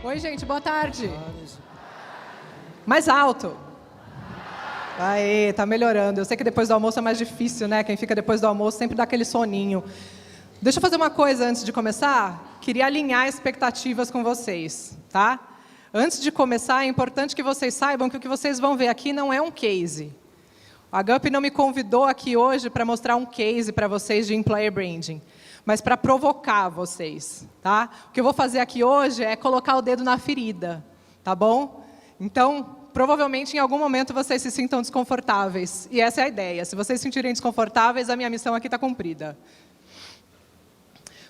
Oi, gente, boa tarde. Mais alto. Aê, tá melhorando. Eu sei que depois do almoço é mais difícil, né? Quem fica depois do almoço sempre dá aquele soninho. Deixa eu fazer uma coisa antes de começar. Queria alinhar expectativas com vocês, tá? Antes de começar, é importante que vocês saibam que o que vocês vão ver aqui não é um case. A Gup não me convidou aqui hoje para mostrar um case para vocês de Employer Branding, mas para provocar vocês, tá? O que eu vou fazer aqui hoje é colocar o dedo na ferida, tá bom? Então, provavelmente em algum momento vocês se sintam desconfortáveis, e essa é a ideia. Se vocês se sentirem desconfortáveis, a minha missão aqui está cumprida.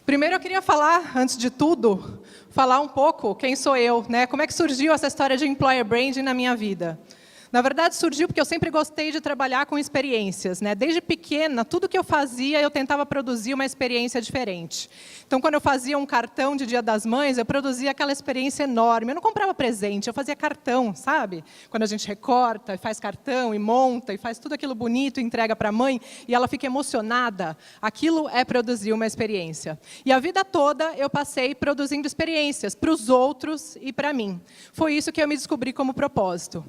Primeiro eu queria falar, antes de tudo, falar um pouco quem sou eu, né? Como é que surgiu essa história de Employer Branding na minha vida. Na verdade, surgiu porque eu sempre gostei de trabalhar com experiências, né? Desde pequena, tudo que eu fazia, eu tentava produzir uma experiência diferente. Então, quando eu fazia um cartão de Dia das Mães, eu produzia aquela experiência enorme. Eu não comprava presente, eu fazia cartão, sabe? Quando a gente recorta, e faz cartão, e monta, e faz tudo aquilo bonito, e entrega para a mãe, e ela fica emocionada. Aquilo é produzir uma experiência. E a vida toda eu passei produzindo experiências para os outros e para mim. Foi isso que eu me descobri como propósito.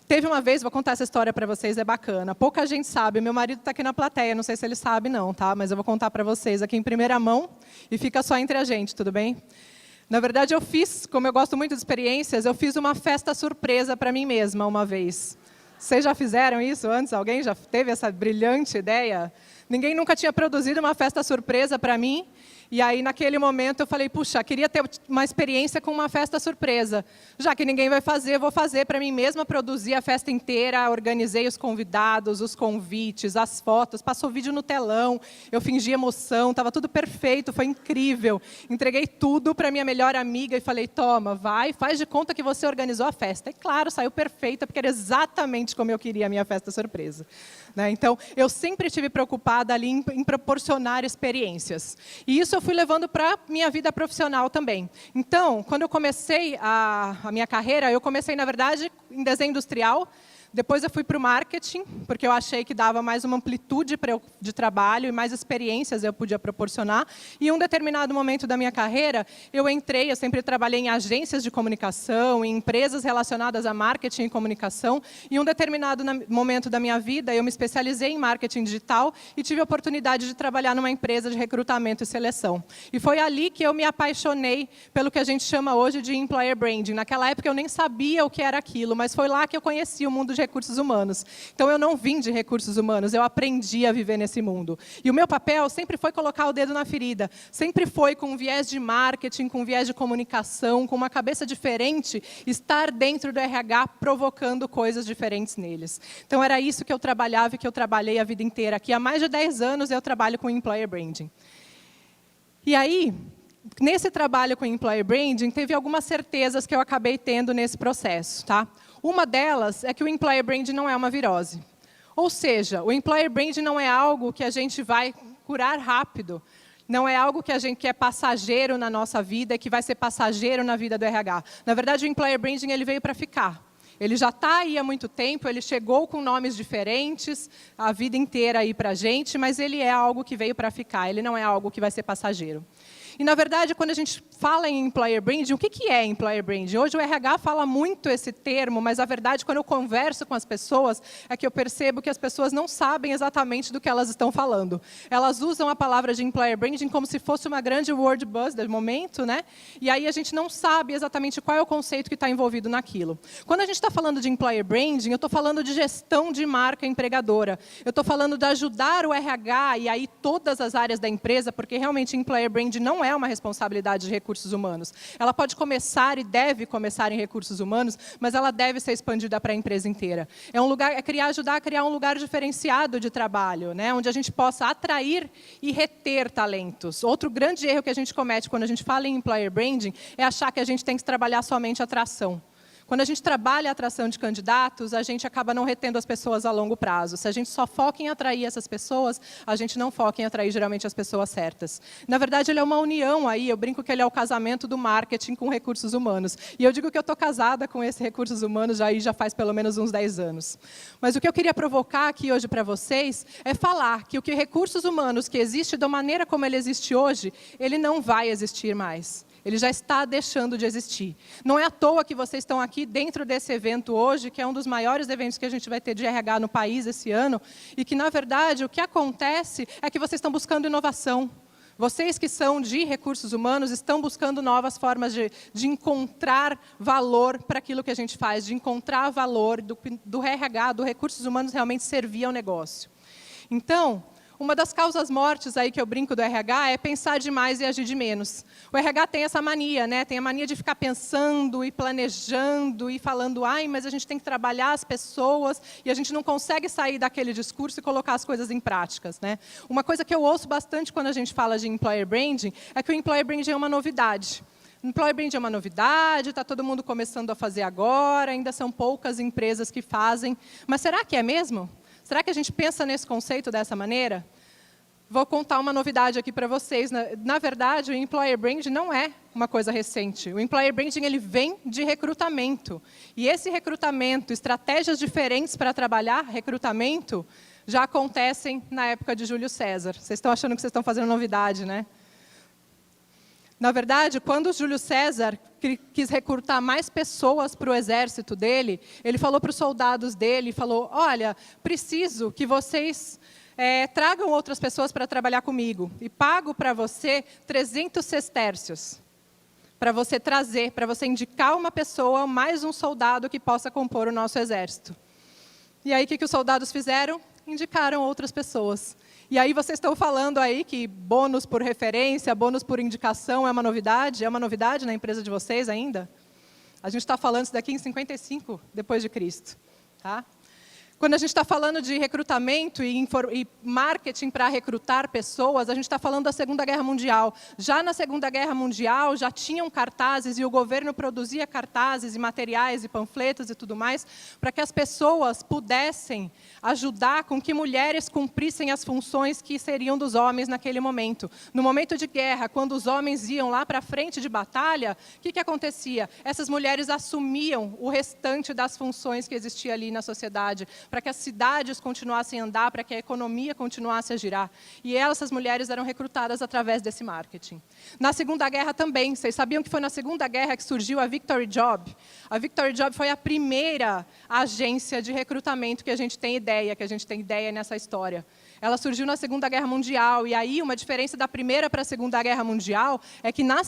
Teve uma vez, vou contar essa história para vocês, é bacana. Pouca gente sabe, meu marido está aqui na plateia, não sei se ele sabe não, tá? Mas eu vou contar para vocês aqui em primeira mão e fica só entre a gente, tudo bem? Na verdade, eu fiz, como eu gosto muito de experiências, eu fiz uma festa surpresa para mim mesma uma vez. Vocês já fizeram isso antes? Alguém já teve essa brilhante ideia? Ninguém nunca tinha produzido uma festa surpresa para mim. E aí, naquele momento, eu falei, puxa, queria ter uma experiência com uma festa surpresa. Já que ninguém vai fazer, eu vou fazer para mim mesma, produzir a festa inteira, organizei os convidados, os convites, as fotos, passou vídeo no telão, eu fingi emoção, estava tudo perfeito, foi incrível. Entreguei tudo para minha melhor amiga e falei, toma, vai, faz de conta que você organizou a festa. E claro, saiu perfeita, porque era exatamente como eu queria a minha festa surpresa. Né? Então, eu sempre estive preocupada ali em proporcionar experiências. E isso eu fui levando para a minha vida profissional também. Então, quando eu comecei a minha carreira, eu comecei, na verdade, em desenho industrial. Depois eu fui para o marketing, porque eu achei que dava mais uma amplitude de trabalho e mais experiências eu podia proporcionar. E em um determinado momento da minha carreira, eu sempre trabalhei em agências de comunicação, em empresas relacionadas a marketing e comunicação. E em um determinado momento da minha vida, eu me especializei em marketing digital e tive a oportunidade de trabalhar numa empresa de recrutamento e seleção. E foi ali que eu me apaixonei pelo que a gente chama hoje de Employer Branding. Naquela época eu nem sabia o que era aquilo, mas foi lá que eu conheci o mundo de recursos humanos. Então, eu não vim de recursos humanos, eu aprendi a viver nesse mundo. E o meu papel sempre foi colocar o dedo na ferida. Sempre foi com um viés de marketing, com um viés de comunicação, com uma cabeça diferente, estar dentro do RH provocando coisas diferentes neles. Então, era isso que eu trabalhava e que eu trabalhei a vida inteira. Aqui há mais de 10 anos eu trabalho com Employer Branding. E aí, nesse trabalho com Employer Branding, teve algumas certezas que eu acabei tendo nesse processo, tá? Uma delas é que o Employer Branding não é uma virose. Ou seja, o Employer Branding não é algo que a gente vai curar rápido. Não é algo que é passageiro na nossa vida e que vai ser passageiro na vida do RH. Na verdade, o Employer Branding ele veio para ficar. Ele já está aí há muito tempo, ele chegou com nomes diferentes a vida inteira aí para a gente, mas ele é algo que veio para ficar, ele não é algo que vai ser passageiro. E, na verdade, quando a gente fala em Employer Branding, o que é Employer Branding? Hoje o RH fala muito esse termo, mas, a verdade, quando eu converso com as pessoas, é que eu percebo que as pessoas não sabem exatamente do que elas estão falando. Elas usam a palavra de Employer Branding como se fosse uma grande word buzz do momento, né? E aí a gente não sabe exatamente qual é o conceito que está envolvido naquilo. Quando a gente está falando de Employer Branding, eu estou falando de gestão de marca empregadora. Eu estou falando de ajudar o RH e aí todas as áreas da empresa, porque realmente Employer Branding não é uma responsabilidade de recursos humanos. Ela pode começar e deve começar em recursos humanos, mas ela deve ser expandida para a empresa inteira. É um lugar, ajudar a criar um lugar diferenciado de trabalho, né, onde a gente possa atrair e reter talentos. Outro grande erro que a gente comete quando a gente fala em Employer Branding é achar que a gente tem que trabalhar somente atração. Quando a gente trabalha a atração de candidatos, a gente acaba não retendo as pessoas a longo prazo. Se a gente só foca em atrair essas pessoas, a gente não foca em atrair, geralmente, as pessoas certas. Na verdade, ele é uma união aí, eu brinco que ele é o casamento do marketing com recursos humanos. E eu digo que eu estou casada com esse recursos humanos já faz pelo menos uns 10 anos. Mas o que eu queria provocar aqui hoje para vocês é falar que o que recursos humanos que existe da maneira como ele existe hoje, ele não vai existir mais. Ele já está deixando de existir. Não é à toa que vocês estão aqui dentro desse evento hoje, que é um dos maiores eventos que a gente vai ter de RH no país esse ano, e que, na verdade, o que acontece é que vocês estão buscando inovação. Vocês que são de recursos humanos estão buscando novas formas de encontrar valor para aquilo que a gente faz, de encontrar valor do RH, do recursos humanos realmente servir ao negócio. Então, uma das causas mortes aí que eu brinco do RH é pensar demais e agir de menos. O RH tem essa mania, né? Tem a mania de ficar pensando e planejando e falando, ai, mas a gente tem que trabalhar as pessoas e a gente não consegue sair daquele discurso e colocar as coisas em práticas, né? Uma coisa que eu ouço bastante quando a gente fala de employer branding é que o employer branding é uma novidade. O employer branding é uma novidade, está todo mundo começando a fazer agora, ainda são poucas empresas que fazem. Mas será que é mesmo? Será que a gente pensa nesse conceito dessa maneira? Vou contar uma novidade aqui para vocês. Na verdade, o Employer Branding não é uma coisa recente. O Employer Branding ele vem de recrutamento. E esse recrutamento, estratégias diferentes para trabalhar recrutamento, já acontecem na época de Júlio César. Vocês estão achando que vocês estão fazendo novidade, né? Na verdade, quando Júlio César quis recrutar mais pessoas para o exército dele, ele falou para os soldados dele, falou, olha, preciso que vocês tragam outras pessoas para trabalhar comigo e pago para você 300 sestércios para você trazer, para você indicar uma pessoa, mais um soldado que possa compor o nosso exército. E aí, o que os soldados fizeram? Indicaram outras pessoas. E aí vocês estão falando aí que bônus por referência, bônus por indicação é uma novidade? É uma novidade na empresa de vocês ainda? A gente está falando isso daqui em 55 depois de Cristo, tá? Quando a gente está falando de recrutamento e marketing para recrutar pessoas, a gente está falando da Segunda Guerra Mundial. Já na Segunda Guerra Mundial, já tinham cartazes e o governo produzia cartazes e materiais e panfletos e tudo mais para que as pessoas pudessem ajudar com que mulheres cumprissem as funções que seriam dos homens naquele momento. No momento de guerra, quando os homens iam lá para a frente de batalha, o que acontecia? Essas mulheres assumiam o restante das funções que existia ali na sociedade, para que as cidades continuassem a andar, para que a economia continuasse a girar. E essas mulheres eram recrutadas através desse marketing. Na Segunda Guerra também. Vocês sabiam que foi na Segunda Guerra que surgiu a Victory Job? A Victory Job foi a primeira agência de recrutamento que a gente tem ideia nessa história. Ela surgiu na Segunda Guerra Mundial. E aí, uma diferença da Primeira para a Segunda Guerra Mundial é que na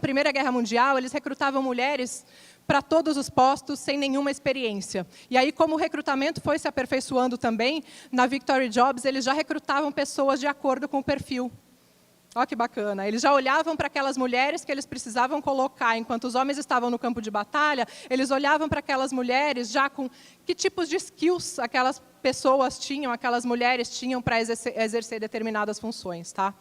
Primeira Guerra Mundial, eles recrutavam mulheres para todos os postos, sem nenhuma experiência. E aí, como o recrutamento foi se aperfeiçoando também, na Victory Jobs, eles já recrutavam pessoas de acordo com o perfil. Olha que bacana. Eles já olhavam para aquelas mulheres que eles precisavam colocar, enquanto os homens estavam no campo de batalha, eles olhavam para aquelas mulheres já com que tipos de skills aquelas pessoas tinham, aquelas mulheres tinham para exercer determinadas funções. Tá?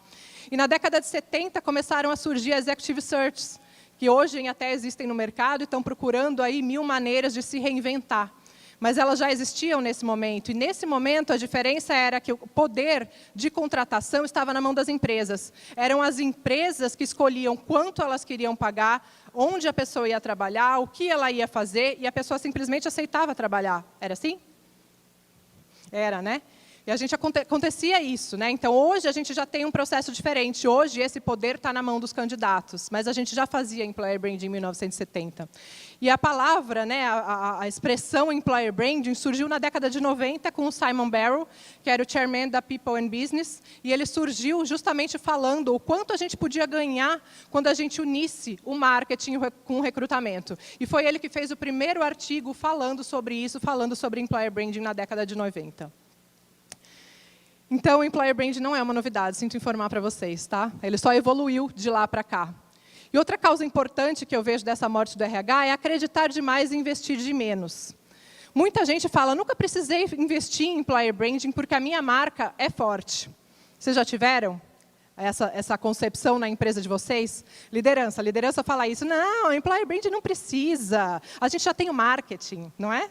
E na década de 70, começaram a surgir executive searches, que hoje até existem no mercado e estão procurando aí 1000 maneiras de se reinventar. Mas elas já existiam nesse momento. E nesse momento a diferença era que o poder de contratação estava na mão das empresas. Eram as empresas que escolhiam quanto elas queriam pagar, onde a pessoa ia trabalhar, o que ela ia fazer, e a pessoa simplesmente aceitava trabalhar. Era assim? Era, né? E a gente acontecia isso, né? Então, hoje a gente já tem um processo diferente. Hoje, esse poder está na mão dos candidatos. Mas a gente já fazia Employer Branding em 1970. E a palavra, né, a expressão Employer Branding surgiu na década de 90 com o Simon Barrow, que era o chairman da People and Business. E ele surgiu justamente falando o quanto a gente podia ganhar quando a gente unisse o marketing com o recrutamento. E foi ele que fez o primeiro artigo falando sobre isso, falando sobre Employer Branding na década de 90. Então, o Employer Branding não é uma novidade, sinto informar para vocês, tá? Ele só evoluiu de lá para cá. E outra causa importante que eu vejo dessa morte do RH é acreditar demais e investir de menos. Muita gente fala, nunca precisei investir em Employer Branding porque a minha marca é forte. Vocês já tiveram essa concepção na empresa de vocês? Liderança fala isso. Não, Employer Branding não precisa. A gente já tem o marketing, não é?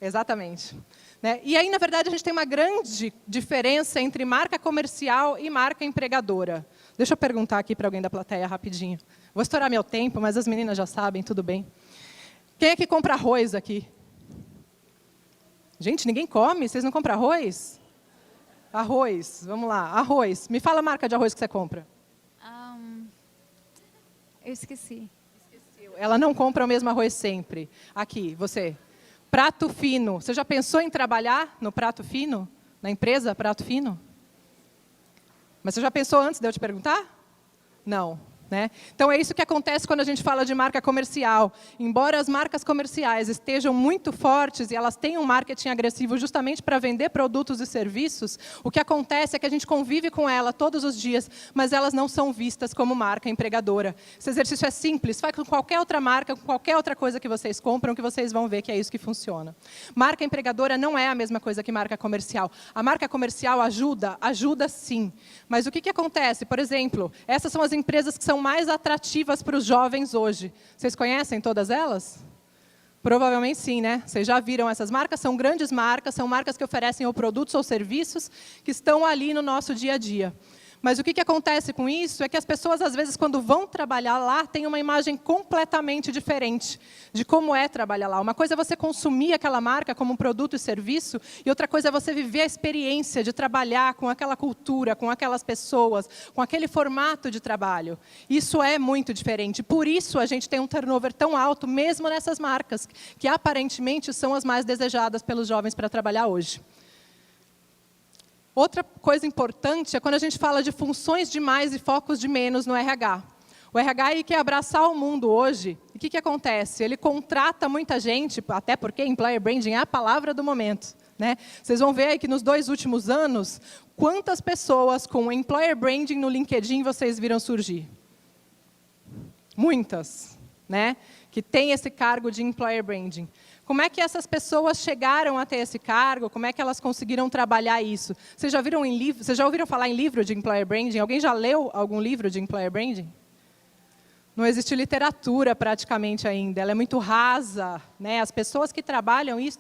Exatamente. Né? E aí, na verdade, a gente tem uma grande diferença entre marca comercial e marca empregadora. Deixa eu perguntar aqui para alguém da plateia rapidinho. Vou estourar meu tempo, mas as meninas já sabem, tudo bem. Quem é que compra arroz aqui? Gente, ninguém come? Vocês não compram arroz? Arroz, vamos lá. Arroz. Me fala a marca de arroz que você compra. Eu esqueci. Ela não compra o mesmo arroz sempre. Aqui, você. Prato fino. Você já pensou em trabalhar no prato fino? Na empresa Prato Fino? Mas você já pensou antes de eu te perguntar? Não. Né? Então, é isso que acontece quando a gente fala de marca comercial. Embora as marcas comerciais estejam muito fortes e elas tenham um marketing agressivo justamente para vender produtos e serviços, o que acontece é que a gente convive com ela todos os dias, mas elas não são vistas como marca empregadora. Esse exercício é simples, faz com qualquer outra marca, com qualquer outra coisa que vocês compram, que vocês vão ver que é isso que funciona. Marca empregadora não é a mesma coisa que marca comercial. A marca comercial ajuda sim. Mas o que acontece? Por exemplo, essas são as empresas que são mais atrativas para os jovens hoje. Vocês conhecem todas elas? Provavelmente sim, né? Vocês já viram essas marcas? São grandes marcas, são marcas que oferecem ou produtos ou serviços que estão ali no nosso dia a dia. Mas o que acontece com isso é que as pessoas, às vezes, quando vão trabalhar lá, têm uma imagem completamente diferente de como é trabalhar lá. Uma coisa é você consumir aquela marca como um produto e serviço, e outra coisa é você viver a experiência de trabalhar com aquela cultura, com aquelas pessoas, com aquele formato de trabalho. Isso é muito diferente. Por isso, a gente tem um turnover tão alto, mesmo nessas marcas, que aparentemente são as mais desejadas pelos jovens para trabalhar hoje. Outra coisa importante é quando a gente fala de funções de mais e focos de menos no RH. O RH quer abraçar o mundo hoje. E o que acontece? Ele contrata muita gente, até porque employer branding é a palavra do momento. Né? Vocês vão ver aí que nos 2 últimos anos, quantas pessoas com employer branding no LinkedIn vocês viram surgir? Muitas, né? Que tem esse cargo de employer branding. Como é que essas pessoas chegaram a ter esse cargo? Como é que elas conseguiram trabalhar isso? Vocês já ouviram falar em livro de employer branding? Alguém já leu algum livro de employer branding? Não existe literatura praticamente ainda, ela é muito rasa. Né? As pessoas que trabalham isso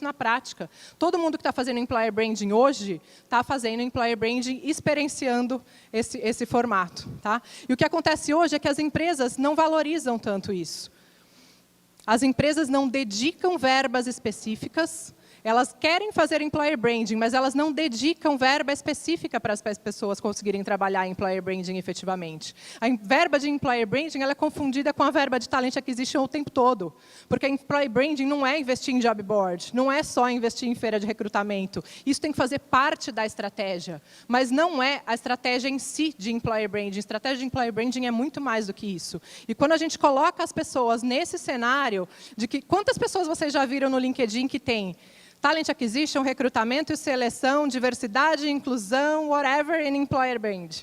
na prática. Todo mundo que está fazendo employer branding hoje está fazendo employer branding experienciando esse formato. Tá? E o que acontece hoje é que as empresas não valorizam tanto isso. As empresas não dedicam verbas específicas, elas querem fazer employer branding, mas elas não dedicam verba específica para as pessoas conseguirem trabalhar em employer branding efetivamente. A verba de employer branding ela é confundida com a verba de talent acquisition o tempo todo. Porque employer branding não é investir em job board, não é só investir em feira de recrutamento. Isso tem que fazer parte da estratégia, mas não é a estratégia em si de employer branding. A estratégia de employer branding é muito mais do que isso. E quando a gente coloca as pessoas nesse cenário, de que quantas pessoas vocês já viram no LinkedIn que tem Talent Acquisition, recrutamento e seleção, diversidade, inclusão, whatever, in employer brand.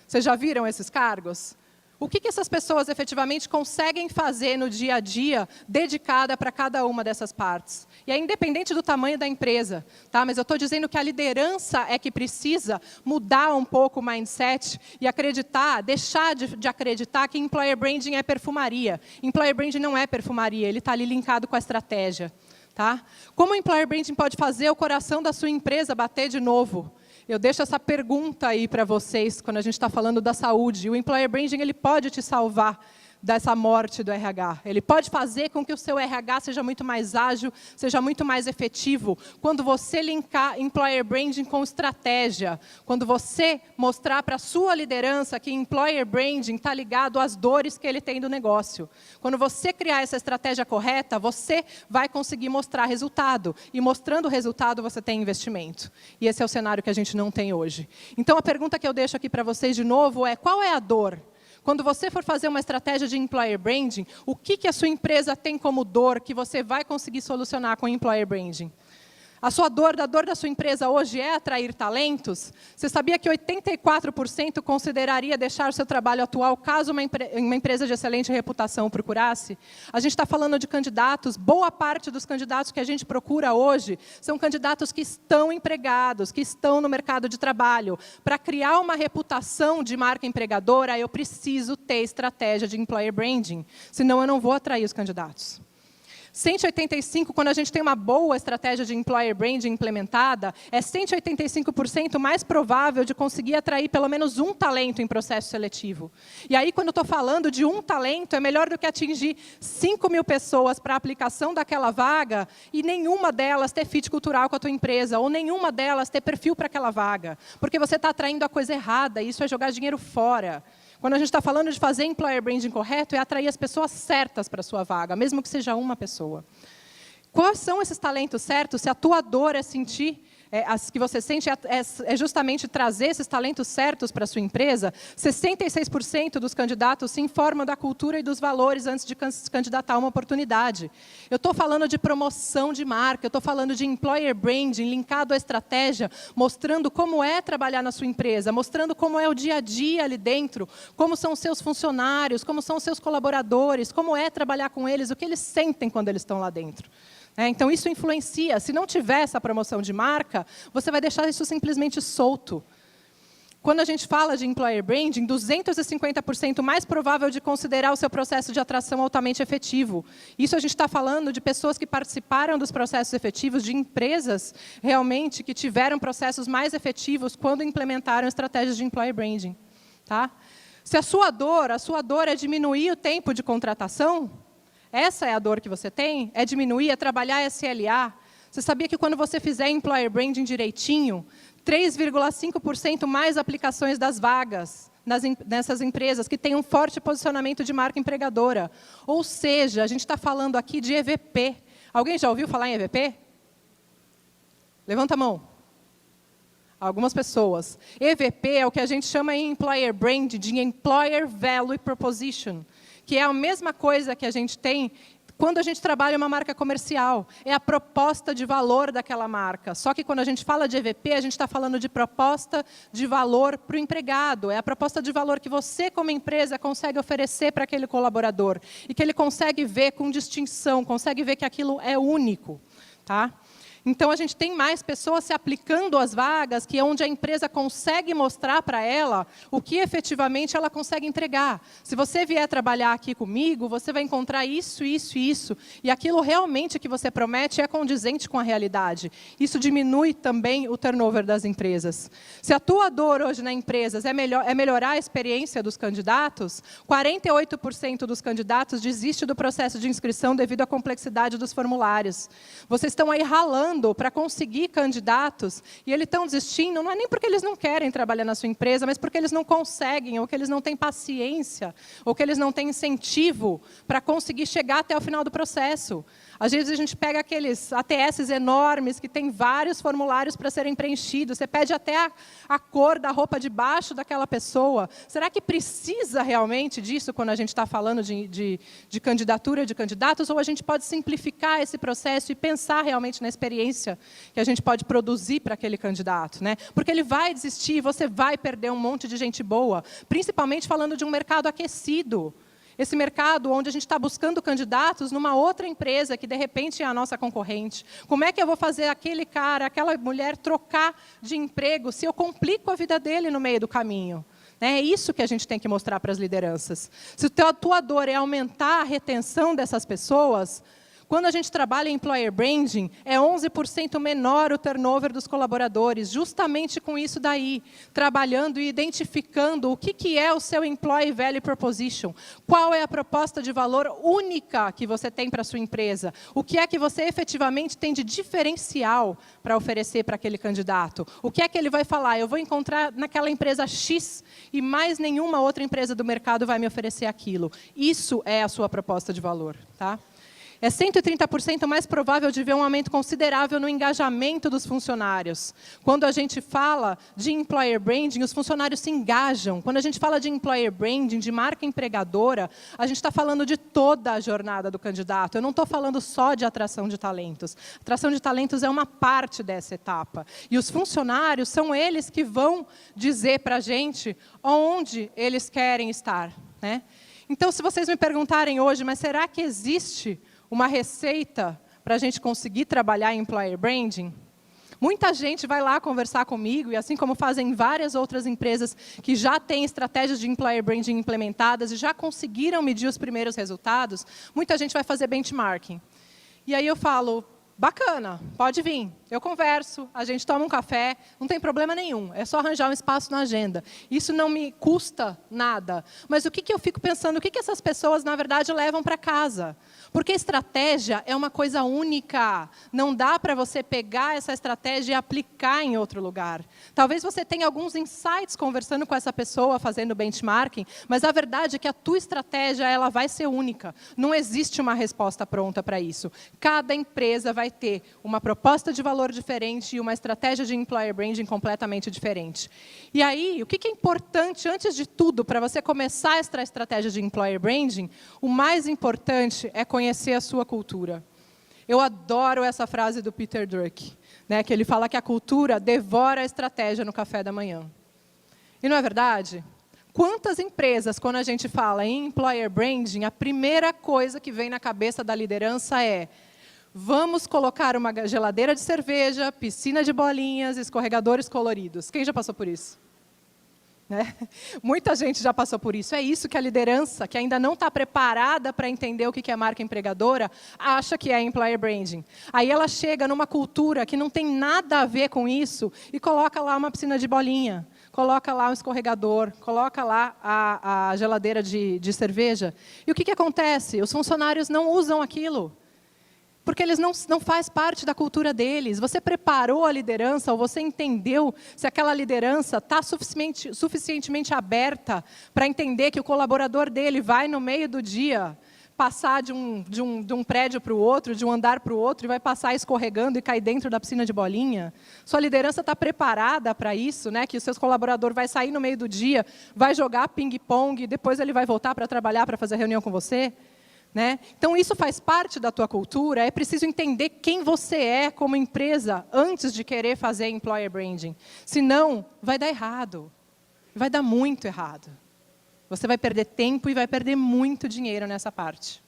Vocês já viram esses cargos? O que essas pessoas efetivamente conseguem fazer no dia a dia, dedicada para cada uma dessas partes? E é independente do tamanho da empresa, tá? Mas eu estou dizendo que a liderança é que precisa mudar um pouco o mindset e acreditar, deixar de acreditar que employer branding é perfumaria. Employer branding não é perfumaria, ele está ali linkado com a estratégia. Tá? Como o employer branding pode fazer o coração da sua empresa bater de novo? Eu deixo essa pergunta aí para vocês, quando a gente está falando da saúde. O employer branding ele pode te salvar dessa morte do RH. Ele pode fazer com que o seu RH seja muito mais ágil, seja muito mais efetivo, quando você linkar employer branding com estratégia, quando você mostrar para a sua liderança que employer branding está ligado às dores que ele tem do negócio. Quando você criar essa estratégia correta, você vai conseguir mostrar resultado. E mostrando o resultado, você tem investimento. E esse é o cenário que a gente não tem hoje. Então, a pergunta que eu deixo aqui para vocês de novo é: qual é a dor? Quando você for fazer uma estratégia de employer branding, o que a sua empresa tem como dor que você vai conseguir solucionar com o employer branding? A dor da sua empresa hoje é atrair talentos? Você sabia que 84% consideraria deixar o seu trabalho atual caso uma empresa de excelente reputação procurasse? A gente está falando de candidatos, boa parte dos candidatos que a gente procura hoje são candidatos que estão empregados, que estão no mercado de trabalho. Para criar uma reputação de marca empregadora, eu preciso ter estratégia de employer branding, senão eu não vou atrair os candidatos. 185, quando a gente tem uma boa estratégia de employer branding implementada, é 185% mais provável de conseguir atrair pelo menos um talento em processo seletivo. E aí, quando eu estou falando de um talento, é melhor do que atingir 5.000 pessoas para a aplicação daquela vaga e nenhuma delas ter fit cultural com a tua empresa, ou nenhuma delas ter perfil para aquela vaga. Porque você está atraindo a coisa errada, e isso é jogar dinheiro fora. Quando a gente está falando de fazer employer branding correto, é atrair as pessoas certas para a sua vaga, mesmo que seja uma pessoa. Quais são esses talentos certos? Se a tua dor é sentir, as que você sente é justamente trazer esses talentos certos para a sua empresa, 66% dos candidatos se informam da cultura e dos valores antes de se candidatar a uma oportunidade. Eu estou falando de promoção de marca, eu estou falando de employer branding linkado à estratégia, mostrando como é trabalhar na sua empresa, mostrando como é o dia a dia ali dentro, como são os seus funcionários, como são os seus colaboradores, como é trabalhar com eles, o que eles sentem quando eles estão lá dentro. Então, isso influencia. Se não tiver essa promoção de marca, você vai deixar isso simplesmente solto. Quando a gente fala de employer branding, 250% mais provável de considerar o seu processo de atração altamente efetivo. Isso a gente está falando de pessoas que participaram dos processos efetivos, de empresas realmente que tiveram processos mais efetivos quando implementaram estratégias de employer branding. Tá? Se a sua dor é diminuir o tempo de contratação, essa é a dor que você tem, é diminuir, é trabalhar SLA. Você sabia que quando você fizer employer branding direitinho, 3,5% mais aplicações das vagas nessas empresas que têm um forte posicionamento de marca empregadora. Ou seja, a gente está falando aqui de EVP. Alguém já ouviu falar em EVP? Levanta a mão. Algumas pessoas. EVP é o que a gente chama em employer branding de Employer Value Proposition, que é a mesma coisa que a gente tem quando a gente trabalha uma marca comercial. É a proposta de valor daquela marca. Só que quando a gente fala de EVP, a gente está falando de proposta de valor para o empregado. É a proposta de valor que você, como empresa, consegue oferecer para aquele colaborador. E que ele consegue ver com distinção, consegue ver que aquilo é único. Tá? Então, a gente tem mais pessoas se aplicando às vagas, que é onde a empresa consegue mostrar para ela o que efetivamente ela consegue entregar. Se você vier trabalhar aqui comigo, você vai encontrar isso, isso e isso. E aquilo realmente que você promete é condizente com a realidade. Isso diminui também o turnover das empresas. Se a tua dor hoje na empresa é melhorar a experiência dos candidatos, 48% dos candidatos desistem do processo de inscrição devido à complexidade dos formulários. Vocês estão aí ralando para conseguir candidatos, e eles estão desistindo, não é nem porque eles não querem trabalhar na sua empresa, mas porque eles não conseguem, ou que eles não têm paciência, ou que eles não têm incentivo para conseguir chegar até o final do processo. Às vezes a gente pega aqueles ATS enormes, que tem vários formulários para serem preenchidos, você pede até a cor da roupa de baixo daquela pessoa. Será que precisa realmente disso quando a gente está falando de candidatura de candidatos, ou a gente pode simplificar esse processo e pensar realmente na experiência que a gente pode produzir para aquele candidato, né? Porque ele vai desistir, você vai perder um monte de gente boa, principalmente falando de um mercado aquecido. Esse mercado onde a gente está buscando candidatos numa outra empresa que, de repente, é a nossa concorrente. Como é que eu vou fazer aquele cara, aquela mulher trocar de emprego se eu complico a vida dele no meio do caminho? É isso que a gente tem que mostrar para as lideranças. Se a tua dor é aumentar a retenção dessas pessoas, quando a gente trabalha em employer branding, é 11% menor o turnover dos colaboradores, justamente com isso daí, trabalhando e identificando o que é o seu Employee Value Proposition, qual é a proposta de valor única que você tem para a sua empresa, o que é que você efetivamente tem de diferencial para oferecer para aquele candidato, o que é que ele vai falar, eu vou encontrar naquela empresa X e mais nenhuma outra empresa do mercado vai me oferecer aquilo. Isso é a sua proposta de valor. Tá? É 130% mais provável de ver um aumento considerável no engajamento dos funcionários. Quando a gente fala de employer branding, os funcionários se engajam. Quando a gente fala de employer branding, de marca empregadora, a gente está falando de toda a jornada do candidato. Eu não estou falando só de atração de talentos. Atração de talentos é uma parte dessa etapa. E os funcionários são eles que vão dizer para a gente onde eles querem estar. Né? Então, se vocês me perguntarem hoje, mas será que existe uma receita para a gente conseguir trabalhar em employer branding? Muita gente vai lá conversar comigo, e assim como fazem várias outras empresas que já têm estratégias de employer branding implementadas e já conseguiram medir os primeiros resultados, muita gente vai fazer benchmarking. E aí eu falo, Bacana, pode vir. Eu converso, a gente toma um café, não tem problema nenhum. É só arranjar um espaço na agenda. Isso não me custa nada. Mas o que eu fico pensando, o que essas pessoas, na verdade, levam para casa? Porque estratégia é uma coisa única. Não dá para você pegar essa estratégia e aplicar em outro lugar. Talvez você tenha alguns insights conversando com essa pessoa, fazendo benchmarking, mas a verdade é que a tua estratégia ela vai ser única. Não existe uma resposta pronta para isso. Cada empresa vai ter uma proposta de valor diferente e uma estratégia de employer branding completamente diferente. E aí, o que é importante, antes de tudo, para você começar essa estratégia de employer branding, o mais importante é conhecer a sua cultura. Eu adoro essa frase do Peter Drucker, né, que ele fala que a cultura devora a estratégia no café da manhã. E não é verdade? Quantas empresas, quando a gente fala em employer branding, a primeira coisa que vem na cabeça da liderança é: vamos colocar uma geladeira de cerveja, piscina de bolinhas, escorregadores coloridos. Quem já passou por isso? Né? Muita gente já passou por isso. É isso que a liderança, que ainda não está preparada para entender o que é marca empregadora, acha que é employer branding. Aí ela chega numa cultura que não tem nada a ver com isso e coloca lá uma piscina de bolinha, coloca lá um escorregador, coloca lá a geladeira de cerveja. E o que acontece? Os funcionários não usam aquilo. Porque eles não faz parte da cultura deles. Você preparou a liderança, ou você entendeu se aquela liderança está suficientemente aberta para entender que o colaborador dele vai, no meio do dia, passar de um prédio para o outro, de um andar para o outro, e vai passar escorregando e cair dentro da piscina de bolinha? Sua liderança está preparada para isso, né? Que o seu colaborador vai sair no meio do dia, vai jogar ping-pong, e depois ele vai voltar para trabalhar, para fazer reunião com você? Né? Então, isso faz parte da tua cultura. É preciso entender quem você é como empresa antes de querer fazer employer branding. Senão, vai dar errado. Vai dar muito errado. Você vai perder tempo e vai perder muito dinheiro nessa parte.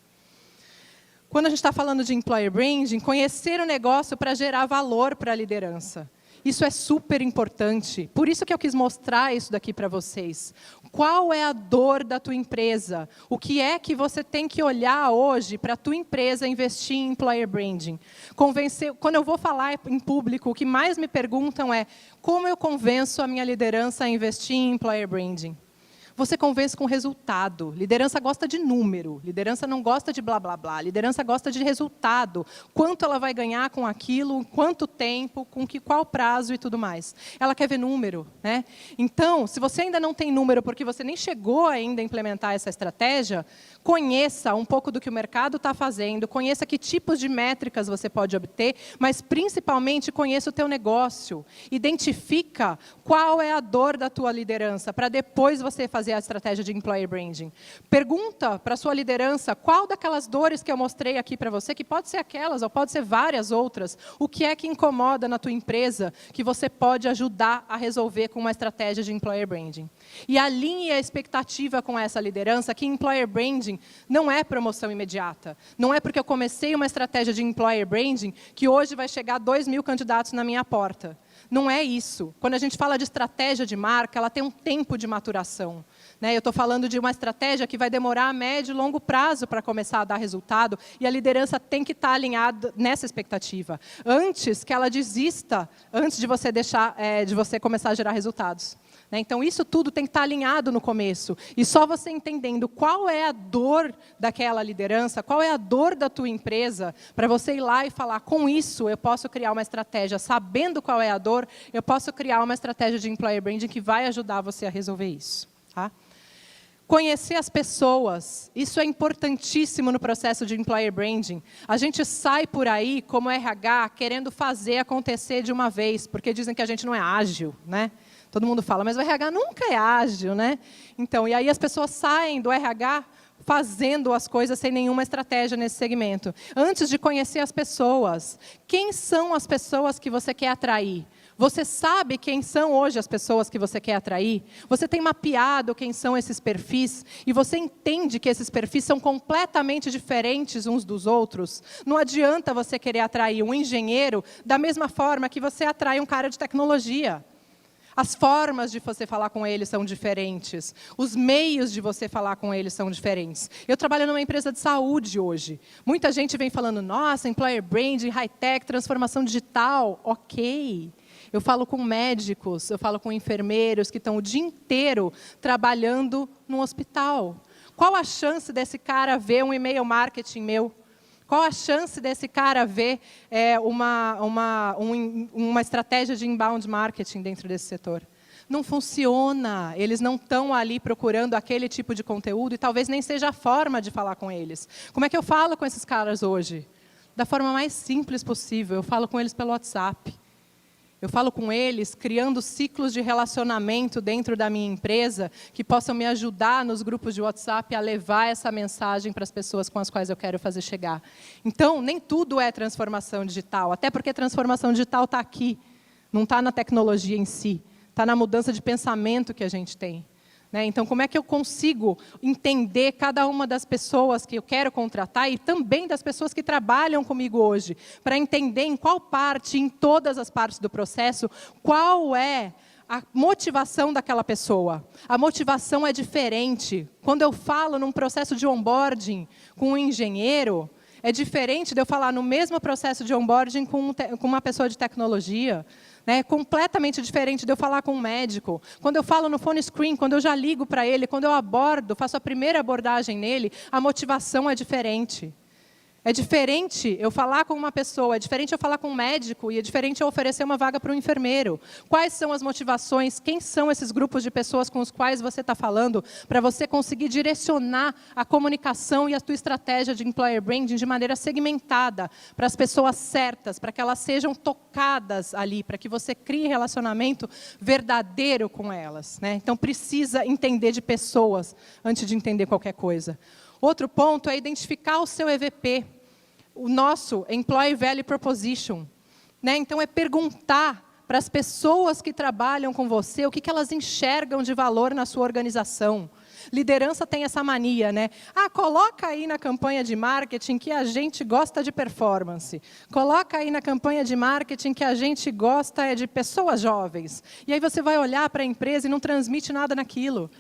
Quando a gente está falando de employer branding, conhecer o negócio para gerar valor para a liderança. Isso é super importante. Por isso que eu quis mostrar isso daqui para vocês. Qual é a dor da tua empresa? O que é que você tem que olhar hoje para a tua empresa investir em employer branding? Quando eu vou falar em público, o que mais me perguntam é: como eu convenço a minha liderança a investir em employer branding? Você convence com resultado. Liderança gosta de número. Liderança não gosta de blá, blá, blá. Liderança gosta de resultado. Quanto ela vai ganhar com aquilo, quanto tempo, qual prazo e tudo mais. Ela quer ver número, né? Então, se você ainda não tem número, porque você nem chegou ainda a implementar essa estratégia, conheça um pouco do que o mercado está fazendo, conheça que tipos de métricas você pode obter, mas, principalmente, conheça o teu negócio. Identifica qual é a dor da tua liderança, para depois você fazer a estratégia de employer branding. Pergunta para a sua liderança qual daquelas dores que eu mostrei aqui para você, que pode ser aquelas ou pode ser várias outras, o que é que incomoda na tua empresa que você pode ajudar a resolver com uma estratégia de employer branding. E alinhe a expectativa com essa liderança que employer branding não é promoção imediata. Não é porque eu comecei uma estratégia de employer branding que hoje vai chegar 2.000 candidatos na minha porta. Não é isso. Quando a gente fala de estratégia de marca, ela tem um tempo de maturação. Né? Eu estou falando de uma estratégia que vai demorar a médio e longo prazo para começar a dar resultado, e a liderança tem que estar alinhada nessa expectativa. Antes que ela desista, antes de você de você começar a gerar resultados. Né? Então, isso tudo tem que estar alinhado no começo. E só você entendendo qual é a dor daquela liderança, qual é a dor da tua empresa, para você ir lá e falar: com isso eu posso criar uma estratégia, sabendo qual é a dor, eu posso criar uma estratégia de employer branding que vai ajudar você a resolver isso. Tá? Conhecer as pessoas, isso é importantíssimo no processo de employer branding. A gente sai por aí, como RH, querendo fazer acontecer de uma vez, porque dizem que a gente não é ágil, né? Todo mundo fala, mas o RH nunca é ágil, né? Então, e aí as pessoas saem do RH fazendo as coisas sem nenhuma estratégia nesse segmento. Antes de conhecer as pessoas, quem são as pessoas que você quer atrair? Você sabe quem são hoje as pessoas que você quer atrair? Você tem mapeado quem são esses perfis? E você entende que esses perfis são completamente diferentes uns dos outros? Não adianta você querer atrair um engenheiro da mesma forma que você atrai um cara de tecnologia. As formas de você falar com eles são diferentes. Os meios de você falar com eles são diferentes. Eu trabalho numa empresa de saúde hoje. Muita gente vem falando, nossa, employer branding, high-tech, transformação digital. Ok. Eu falo com médicos, eu falo com enfermeiros que estão o dia inteiro trabalhando no hospital. Qual a chance desse cara ver um e-mail marketing meu? Qual a chance desse cara ver uma estratégia de inbound marketing dentro desse setor? Não funciona. Eles não estão ali procurando aquele tipo de conteúdo e talvez nem seja a forma de falar com eles. Como é que eu falo com esses caras hoje? Da forma mais simples possível. Eu falo com eles pelo WhatsApp. Eu falo com eles criando ciclos de relacionamento dentro da minha empresa que possam me ajudar nos grupos de WhatsApp a levar essa mensagem para as pessoas com as quais eu quero fazer chegar. Então, nem tudo é transformação digital, até porque transformação digital está aqui, não está na tecnologia em si, está na mudança de pensamento que a gente tem. Então, como é que eu consigo entender cada uma das pessoas que eu quero contratar e também das pessoas que trabalham comigo hoje, para entender em qual parte, em todas as partes do processo, qual é a motivação daquela pessoa. A motivação é diferente. Quando eu falo num processo de onboarding com um engenheiro, é diferente de eu falar no mesmo processo de onboarding com uma pessoa de tecnologia. É completamente diferente de eu falar com um médico. Quando eu falo no phone screen, quando eu já ligo para ele, quando eu abordo, faço a primeira abordagem nele, a motivação é diferente. É diferente eu falar com uma pessoa, é diferente eu falar com um médico e é diferente eu oferecer uma vaga para um enfermeiro. Quais são as motivações? Quem são esses grupos de pessoas com os quais você está falando para você conseguir direcionar a comunicação e a tua estratégia de employer branding de maneira segmentada para as pessoas certas, para que elas sejam tocadas ali, para que você crie relacionamento verdadeiro com elas. Então, precisa entender de pessoas antes de entender qualquer coisa. Outro ponto é identificar o seu EVP. O nosso Employee Value Proposition. Então, é perguntar para as pessoas que trabalham com você o que elas enxergam de valor na sua organização. Liderança tem essa mania, coloca aí na campanha de marketing que a gente gosta de performance. Coloca aí na campanha de marketing que a gente gosta de pessoas jovens. E aí você vai olhar para a empresa e não transmite nada naquilo.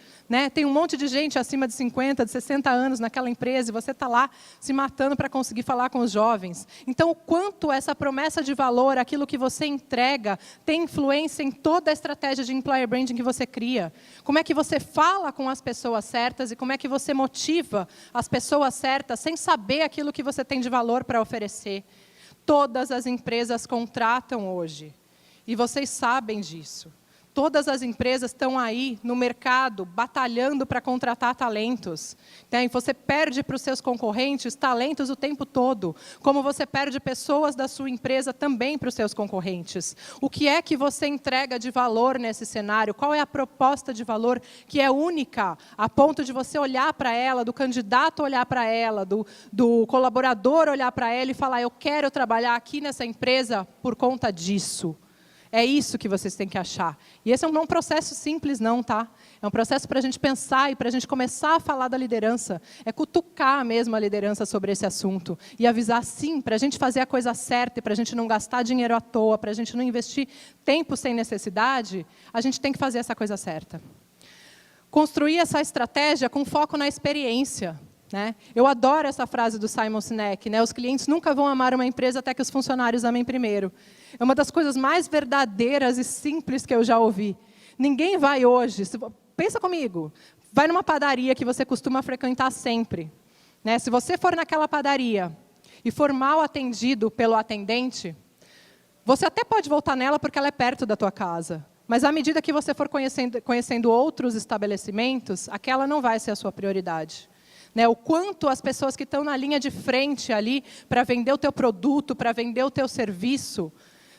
Tem um monte de gente acima de 50, de 60 anos naquela empresa e você está lá se matando para conseguir falar com os jovens. Então, o quanto essa promessa de valor, aquilo que você entrega, tem influência em toda a estratégia de employer branding que você cria. Como é que você fala com as pessoas certas e como é que você motiva as pessoas certas sem saber aquilo que você tem de valor para oferecer. Todas as empresas contratam hoje. E vocês sabem disso. Todas as empresas estão aí no mercado, batalhando para contratar talentos. E você perde para os seus concorrentes talentos o tempo todo, como você perde pessoas da sua empresa também para os seus concorrentes. O que é que você entrega de valor nesse cenário? Qual é a proposta de valor que é única, a ponto de você olhar para ela, do candidato olhar para ela, do colaborador olhar para ela e falar, eu quero trabalhar aqui nessa empresa por conta disso. É isso que vocês têm que achar. E esse não é um processo simples, não, tá? É um processo para a gente pensar e para a gente começar a falar da liderança. É cutucar mesmo a liderança sobre esse assunto. E avisar, sim, para a gente fazer a coisa certa e para a gente não gastar dinheiro à toa, para a gente não investir tempo sem necessidade, a gente tem que fazer essa coisa certa. Construir essa estratégia com foco na experiência. Eu adoro essa frase do Simon Sinek, os clientes nunca vão amar uma empresa até que os funcionários amem primeiro. É uma das coisas mais verdadeiras e simples que eu já ouvi. Ninguém vai hoje, pensa comigo, vai numa padaria que você costuma frequentar sempre. Se você for naquela padaria e for mal atendido pelo atendente, você até pode voltar nela porque ela é perto da tua casa. Mas à medida que você for conhecendo outros estabelecimentos, aquela não vai ser a sua prioridade. O quanto as pessoas que estão na linha de frente ali para vender o teu produto, para vender o teu serviço,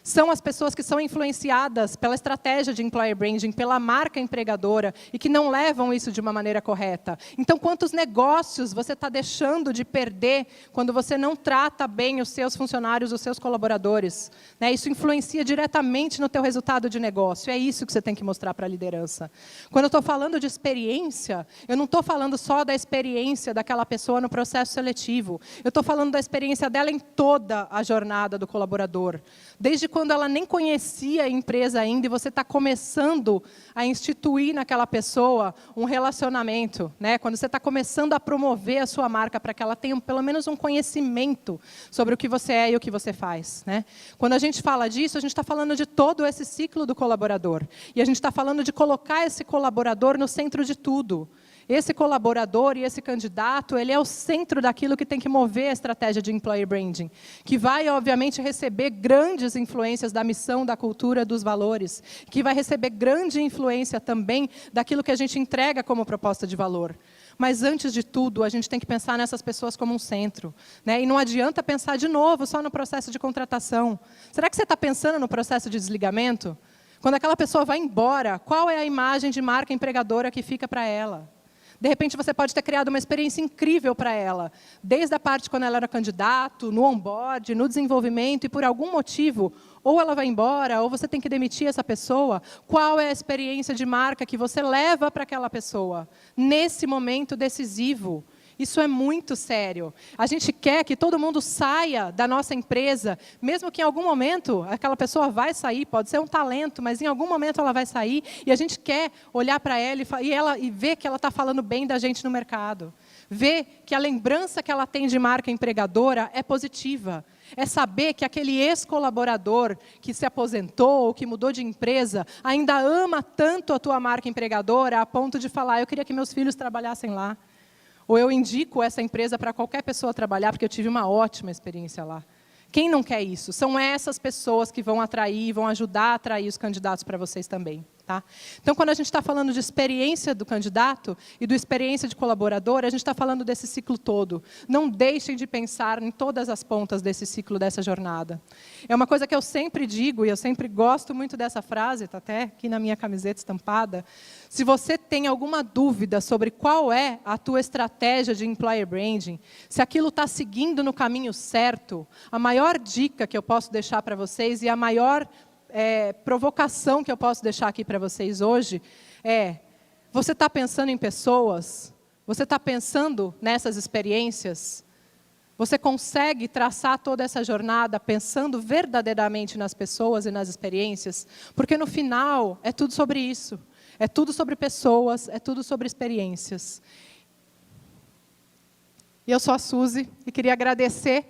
são as pessoas que são influenciadas pela estratégia de employer branding, pela marca empregadora, e que não levam isso de uma maneira correta. Então, quantos negócios você está deixando de perder quando você não trata bem os seus funcionários, os seus colaboradores? Isso influencia diretamente no teu resultado de negócio. É isso que você tem que mostrar para a liderança. Quando eu estou falando de experiência, eu não estou falando só da experiência daquela pessoa no processo seletivo. Eu estou falando da experiência dela em toda a jornada do colaborador. Desde quando ela nem conhecia a empresa ainda e você está começando a instituir naquela pessoa um relacionamento, né? Quando você está começando a promover a sua marca para que ela tenha pelo menos um conhecimento sobre o que você é e o que você faz, né? Quando a gente fala disso, a gente está falando de todo esse ciclo do colaborador. E a gente está falando de colocar esse colaborador no centro de tudo. Esse colaborador e esse candidato, ele é o centro daquilo que tem que mover a estratégia de employer branding, que vai, obviamente, receber grandes influências da missão, da cultura, dos valores, que vai receber grande influência também daquilo que a gente entrega como proposta de valor. Mas, antes de tudo, a gente tem que pensar nessas pessoas como um centro, né? E não adianta pensar de novo só no processo de contratação. Será que você está pensando no processo de desligamento? Quando aquela pessoa vai embora, qual é a imagem de marca empregadora que fica para ela? De repente, você pode ter criado uma experiência incrível para ela, desde a parte quando ela era candidato, no onboard, no desenvolvimento, e por algum motivo, ou ela vai embora, ou você tem que demitir essa pessoa. Qual é a experiência de marca que você leva para aquela pessoa, nesse momento decisivo? Isso é muito sério. A gente quer que todo mundo saia da nossa empresa, mesmo que em algum momento aquela pessoa vai sair, pode ser um talento, mas em algum momento ela vai sair, e a gente quer olhar para ela e ver que ela está falando bem da gente no mercado. Ver que a lembrança que ela tem de marca empregadora é positiva. É saber que aquele ex-colaborador que se aposentou ou que mudou de empresa ainda ama tanto a tua marca empregadora a ponto de falar, eu queria que meus filhos trabalhassem lá. Ou eu indico essa empresa para qualquer pessoa trabalhar, porque eu tive uma ótima experiência lá. Quem não quer isso? São essas pessoas que vão atrair, vão ajudar a atrair os candidatos para vocês também. Tá? Então, quando a gente está falando de experiência do candidato e do experiência de colaborador, a gente está falando desse ciclo todo. Não deixem de pensar em todas as pontas desse ciclo, dessa jornada. É uma coisa que eu sempre digo, e eu sempre gosto muito dessa frase, está até aqui na minha camiseta estampada. Se você tem alguma dúvida sobre qual é a tua estratégia de employer branding, se aquilo está seguindo no caminho certo, a maior dica que eu posso deixar para vocês e a maior provocação que eu posso deixar aqui para vocês hoje é: você está pensando em pessoas? Você está pensando nessas experiências? Você consegue traçar toda essa jornada pensando verdadeiramente nas pessoas e nas experiências? Porque, no final, é tudo sobre isso. É tudo sobre pessoas, é tudo sobre experiências. E eu sou a Suzy e queria agradecer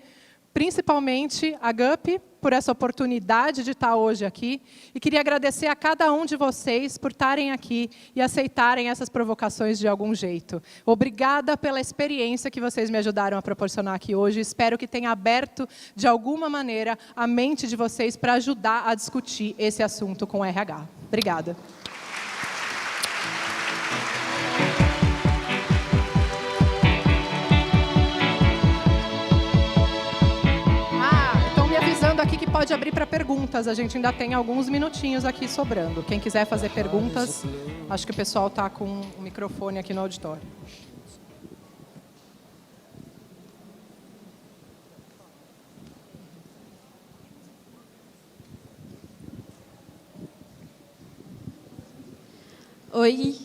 principalmente a GUP por essa oportunidade de estar hoje aqui. E queria agradecer a cada um de vocês por estarem aqui e aceitarem essas provocações de algum jeito. Obrigada pela experiência que vocês me ajudaram a proporcionar aqui hoje. Espero que tenha aberto, de alguma maneira, a mente de vocês para ajudar a discutir esse assunto com o RH. Obrigada. Aqui que pode abrir para perguntas. A gente ainda tem alguns minutinhos aqui sobrando. Quem quiser fazer perguntas, acho que o pessoal está com o microfone aqui no auditório. Oi.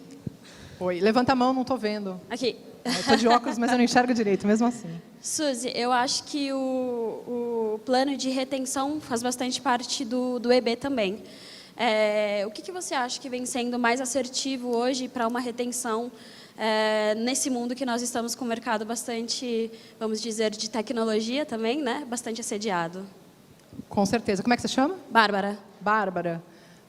Oi. Levanta a mão, não estou vendo. Aqui. Eu estou de óculos, mas eu não enxergo direito, mesmo assim. Suzy, eu acho que o plano de retenção faz bastante parte do EB também. O que você acha que vem sendo mais assertivo hoje para uma retenção nesse mundo que nós estamos com o mercado bastante, vamos dizer, de tecnologia também, né? Bastante assediado. Com certeza. Como é que você chama? Bárbara. Bárbara.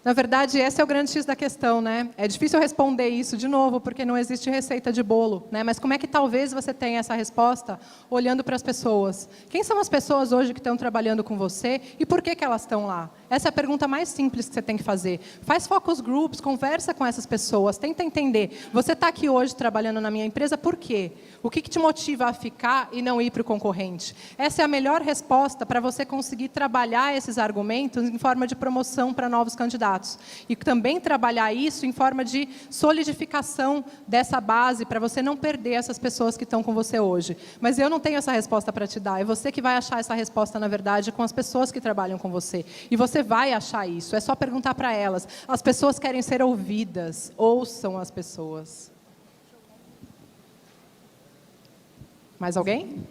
Na verdade, esse é o grande X da questão, né? É difícil responder isso de novo, porque não existe receita de bolo, né? Mas como é que talvez você tenha essa resposta olhando para as pessoas? Quem são as pessoas hoje que estão trabalhando com você e por que elas estão lá? Essa é a pergunta mais simples que você tem que fazer. Faz focus groups, conversa com essas pessoas, tenta entender. Você está aqui hoje trabalhando na minha empresa, por quê? O que te motiva a ficar e não ir para o concorrente? Essa é a melhor resposta para você conseguir trabalhar esses argumentos em forma de promoção para novos candidatos. E também trabalhar isso em forma de solidificação dessa base para você não perder essas pessoas que estão com você hoje. Mas eu não tenho essa resposta para te dar. É você que vai achar essa resposta, na verdade, com as pessoas que trabalham com você. E você vai achar isso. É só perguntar para elas. As pessoas querem ser ouvidas. Ouçam as pessoas. Mais alguém?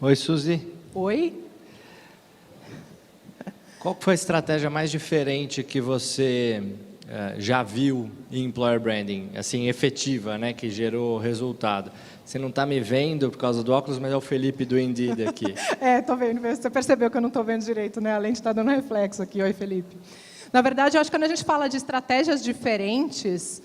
Oi, Suzy. Oi? Qual foi a estratégia mais diferente que você já viu em Employer Branding, assim, efetiva, né, que gerou resultado? Você não está me vendo por causa do óculos, mas é o Felipe do Indeed aqui. Tô vendo. Você percebeu que eu não estou vendo direito, né? A lente está dando reflexo aqui. Oi, Felipe. Na verdade, eu acho que quando a gente fala de estratégias diferentes,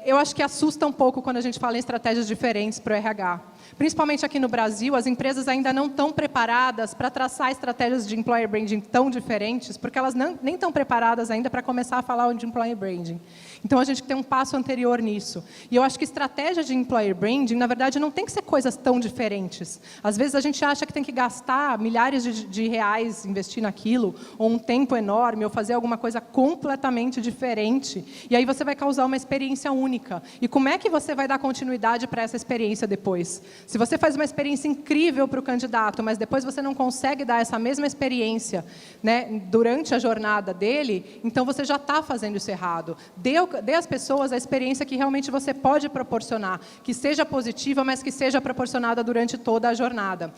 eu acho que assusta um pouco quando a gente fala em estratégias diferentes para o RH. Principalmente aqui no Brasil, as empresas ainda não estão preparadas para traçar estratégias de employer branding tão diferentes, porque elas nem estão preparadas ainda para começar a falar de employer branding. Então, a gente tem um passo anterior nisso. E eu acho que estratégia de employer branding, na verdade, não tem que ser coisas tão diferentes. Às vezes, a gente acha que tem que gastar milhares de reais, investir naquilo, ou um tempo enorme, ou fazer alguma coisa completamente diferente. E aí você vai causar uma experiência única. E como é que você vai dar continuidade para essa experiência depois? Se você faz uma experiência incrível para o candidato, mas depois você não consegue dar essa mesma experiência, né, durante a jornada dele, então você já está fazendo isso errado. Dê às pessoas a experiência que realmente você pode proporcionar, que seja positiva, mas que seja proporcionada durante toda a jornada.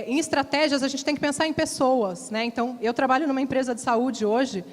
Em estratégias, a gente tem que pensar em pessoas, né? Então, eu trabalho numa empresa de saúde hoje.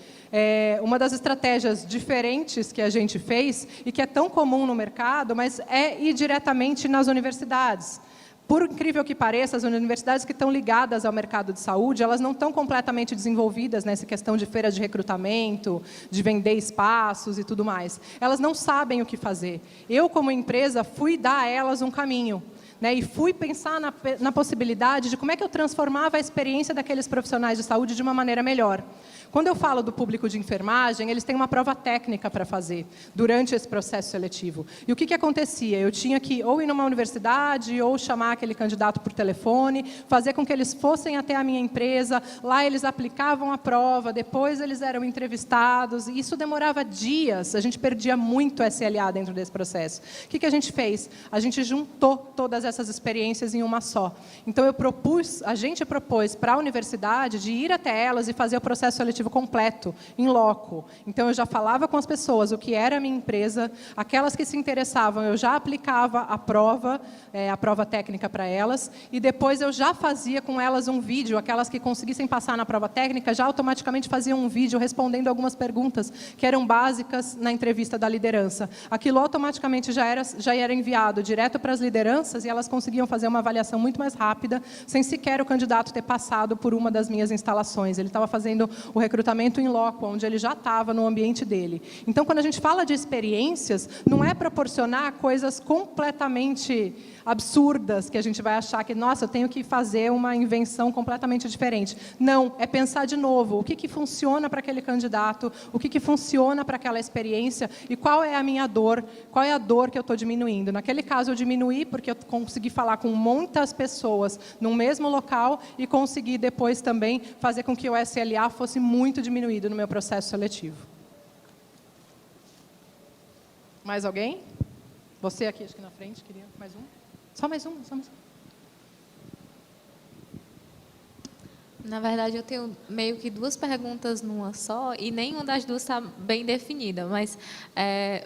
Uma das estratégias diferentes que a gente fez, e que é tão comum no mercado, mas é ir diretamente nas universidades. Por incrível que pareça, as universidades que estão ligadas ao mercado de saúde, elas não estão completamente desenvolvidas nessa questão de feiras de recrutamento, de vender espaços e tudo mais. Elas não sabem o que fazer. Eu, como empresa, fui dar a elas um caminho. Né, e fui pensar na possibilidade de como é que eu transformava a experiência daqueles profissionais de saúde de uma maneira melhor. Quando eu falo do público de enfermagem, eles têm uma prova técnica para fazer durante esse processo seletivo. E o que acontecia? Eu tinha que ou ir numa universidade, ou chamar aquele candidato por telefone, fazer com que eles fossem até a minha empresa, lá eles aplicavam a prova, depois eles eram entrevistados, e isso demorava dias, a gente perdia muito SLA dentro desse processo. O que a gente fez? A gente juntou todas essas experiências em uma só. Então, a gente propôs para a universidade de ir até elas e fazer o processo seletivo completo, em loco. Então, eu já falava com as pessoas o que era a minha empresa, aquelas que se interessavam, eu já aplicava a prova técnica para elas, e depois eu já fazia com elas um vídeo, aquelas que conseguissem passar na prova técnica, já automaticamente faziam um vídeo respondendo algumas perguntas que eram básicas na entrevista da liderança. Aquilo automaticamente já era enviado direto para as lideranças, e elas conseguiam fazer uma avaliação muito mais rápida, sem sequer o candidato ter passado por uma das minhas instalações. Ele estava fazendo o recrutamento em loco, onde ele já estava no ambiente dele. Então, quando a gente fala de experiências, não é proporcionar coisas completamente absurdas, que a gente vai achar que, nossa, eu tenho que fazer uma invenção completamente diferente. Não, é pensar de novo, o que funciona para aquele candidato, o que funciona para aquela experiência, e qual é a minha dor, qual é a dor que eu estou diminuindo. Naquele caso, eu diminuí porque eu consegui falar com muitas pessoas no mesmo local, e consegui depois também fazer com que o SLA fosse muito diminuído no meu processo seletivo. Mais alguém? Você aqui, acho que na frente, queria mais um? Só mais um, só mais um. Na verdade, eu tenho meio que duas perguntas numa só, e nenhuma das duas está bem definida, mas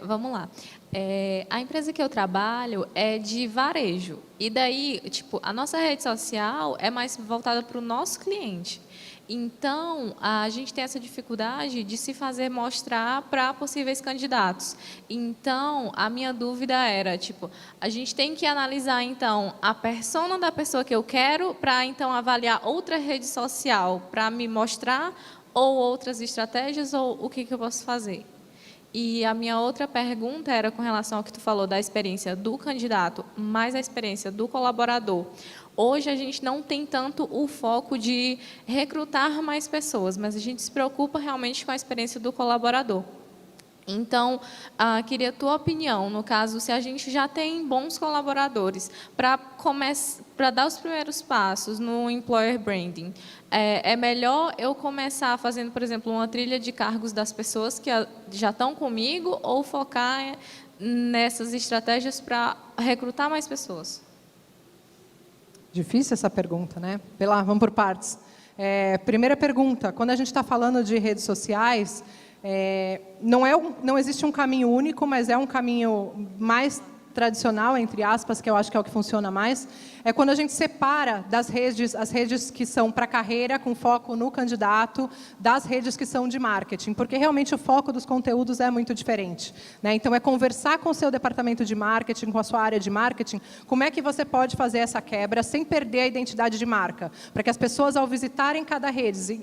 vamos lá. A empresa que eu trabalho é de varejo, e daí, tipo, a nossa rede social é mais voltada para o nosso cliente. Então, a gente tem essa dificuldade de se fazer mostrar para possíveis candidatos. Então, a minha dúvida era, tipo, a gente tem que analisar, então, a persona da pessoa que eu quero para, então, avaliar outra rede social para me mostrar, ou outras estratégias, ou o que eu posso fazer. E a minha outra pergunta era com relação ao que tu falou da experiência do candidato, mais a experiência do colaborador. Hoje, a gente não tem tanto o foco de recrutar mais pessoas, mas a gente se preocupa realmente com a experiência do colaborador. Então, queria a tua opinião, no caso, se a gente já tem bons colaboradores para dar os primeiros passos no Employer Branding, é melhor eu começar fazendo, por exemplo, uma trilha de cargos das pessoas que já estão comigo, ou focar nessas estratégias para recrutar mais pessoas? Difícil essa pergunta, né? Vamos por partes. Primeira pergunta, quando a gente está falando de redes sociais, não existe um caminho único, mas é um caminho mais tradicional, entre aspas, que eu acho que é o que funciona mais, é quando a gente separa as redes que são para carreira, com foco no candidato, das redes que são de marketing, porque realmente o foco dos conteúdos é muito diferente, né? Então, é conversar com o seu departamento de marketing, com a sua área de marketing, como é que você pode fazer essa quebra sem perder a identidade de marca, para que as pessoas, ao visitarem cada rede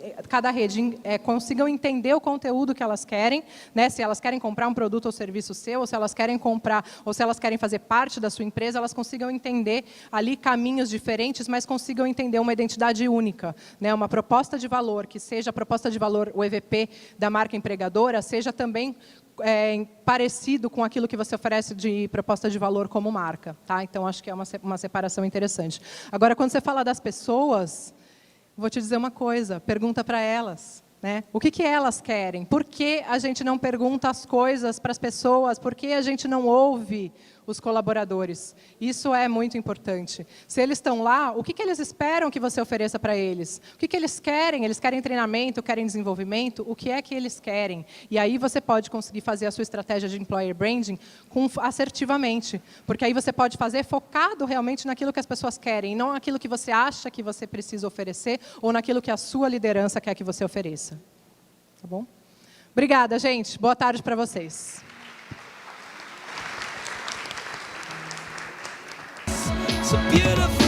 consigam entender o conteúdo que elas querem, né? Se elas querem comprar um produto ou serviço seu, ou se elas querem comprar, ou se elas querem fazer parte da sua empresa, elas consigam entender ali caminhos diferentes, mas consigam entender uma identidade única, né? Uma proposta de valor, que seja a proposta de valor, o EVP da marca empregadora, seja também parecido com aquilo que você oferece de proposta de valor como marca, tá? Então, acho que é uma separação interessante. Agora, quando você fala das pessoas, vou te dizer uma coisa, pergunta para elas, né? O que elas querem? Por que a gente não pergunta as coisas para as pessoas? Por que a gente não ouve os colaboradores? Isso é muito importante. Se eles estão lá, o que eles esperam que você ofereça para eles? O que eles querem? Eles querem treinamento, querem desenvolvimento? O que é que eles querem? E aí você pode conseguir fazer a sua estratégia de employer branding assertivamente, porque aí você pode fazer focado realmente naquilo que as pessoas querem, não naquilo que você acha que você precisa oferecer ou naquilo que a sua liderança quer que você ofereça. Tá bom? Obrigada, gente. Boa tarde para vocês. So beautiful.